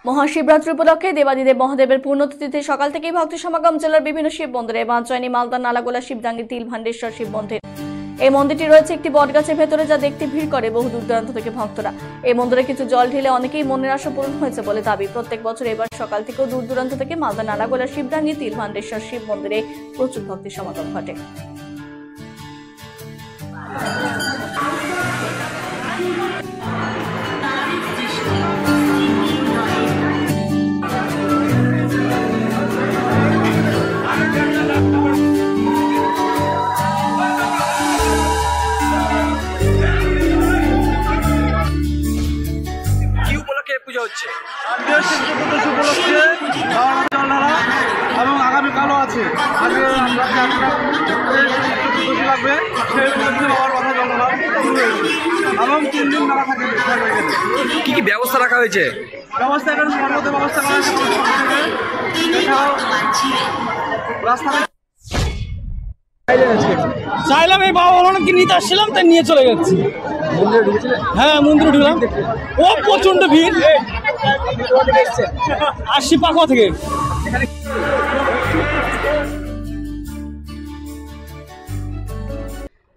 মহাশিবরাত্রি উপলক্ষে দেবাদিদেব মহাদেবের পূর্ণতিথিতে সকাল থেকেই ভক্তি সমাগম জেলার বিভিন্ন শিব মন্দিরে বাঁচয়নি মালদা নালাগোলা শিবডাঙ্গি তিলভান্ডেশ্বর শিব মন্দির। এই মন্দিরটি রয়েছে একটি বটগাছের ভেতরে, যা দেখতে ভিড় করে বহু দূর দূরান্ত থেকে ভক্তরা। এই মন্দিরে কিছু জল ঢেলে অনেকেই মনের আশা পূরণ হয়েছে বলে দাবি। প্রত্যেক বছর এবার সকাল থেকেও দূর দূরান্ত থেকে মালদা নালাগোলা শিবডাঙ্গি তিলভান্ডেশ্বর শিব মন্দিরে প্রচুর ভক্তি সমাগম ঘটে। এবং আগামীকালও আছে। আগে লাগবে এবং 3 দিন মেলা থাকে। কি কি ব্যবস্থা রাখা হয়েছে? ব্যবস্থা এখানে সর্বত ব্যবস্থা করা হয়েছে। চাইলাম এই বাবা ভগবানকে নিতে আসছিলাম, তাই নিয়ে চলে যাচ্ছি। হ্যাঁ, মন্দিরে ঢুকলাম। ও প্রচন্ড ভিড়, আসছি পাকুয়া থেকে।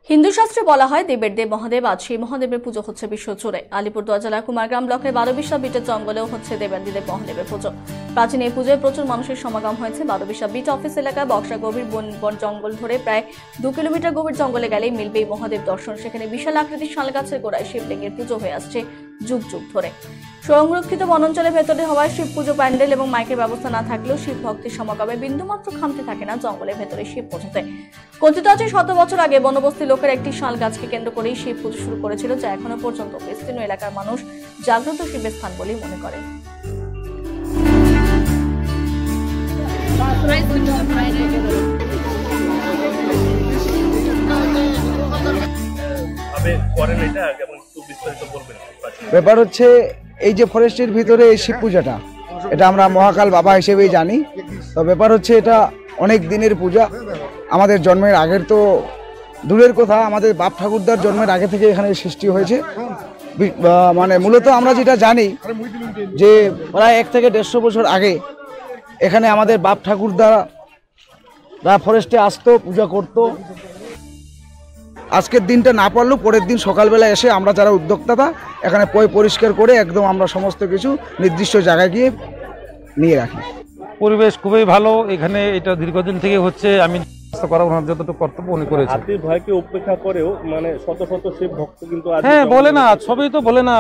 হিন্দু শাস্ত্রে বলা হয় দেবের দেব মহাদেব, আজ সেই মহাদেবের পুজো হচ্ছে বিশ্ব জুড়ে। আলিপুরদুয়ার জেলার কুমারগ্রাম ব্লকের 12বিশা বিটের জঙ্গলেও হচ্ছে দেবাদিদেব মহাদেবের পুজো। প্রাচীন এই পুজোয় প্রচুর মানুষের সমাগম হয়েছে। 12বিশা বিট অফিস এলাকায় বক্সা গভীর বন জঙ্গল ধরে প্রায় 2 কিলোমিটার গভীর জঙ্গলে গেলেই মিলবে এই মহাদেব দর্শন। সেখানে বিশাল আকৃতির শাল গাছের গোড়ায় শিবলিঙ্গের পুজো হয়ে আসছে যুগ যুগ ধরে। সংরক্ষিত বনাঞ্চলের ভেতরে হওয়ায় শিব পুজো প্যান্ডেল এবং মাইকের ব্যবস্থা না থাকলেও শিব ভক্তির সমাগমে বিন্দুমাত্র খামতি থাকে না জঙ্গলের ভেতরে শিব পুজোতে। কথিত আছে 100 বছর আগে বনবস্তি লোকের একটি শাল গাছকে কেন্দ্র করেই শিব পুজো শুরু করেছিল, যা এখনো পর্যন্ত বিস্তীর্ণ এলাকার মানুষ জাগ্রত শিবের স্থান বলেই মনে করেন। ব্যাপার হচ্ছে এই যে ফরেস্টের ভিতরে এই শিব পূজাটা, এটা আমরা মহাকাল বাবা হিসেবেই জানি। তো ব্যাপার হচ্ছে এটা অনেক দিনের পূজা। আমাদের জন্মের আগের তো দূরের কথা, আমাদের বাপ ঠাকুরদার জন্মের আগে থেকে এখানে সৃষ্টি হয়েছে। মানে মূলত আমরা যেটা জানি যে প্রায় 1 থেকে 150 বছর আগে এখানে আমাদের বাপ ঠাকুরদারা ফরেস্টে আসতো, পূজা করতো। আজকের দিনটা না পারলেও পরের দিন সকালবেলা এসে আমরা যারা উদ্যোক্তা এখানে পরিষ্কার করে একদম আমরা সমস্ত কিছু নির্দিষ্ট জায়গায় গিয়ে নিয়ে রাখি। পরিবেশ খুবই ভালো এখানে, এটা দীর্ঘদিন থেকে হচ্ছে। আমি করা ওনার যতটুকু কর্তব্য উনি করেছেন। হাতির ভয়কে উপেক্ষা করেও মানে শত শত শিব ভক্ত কিন্তু হ্যাঁ বলে না, সবই তো বলে না।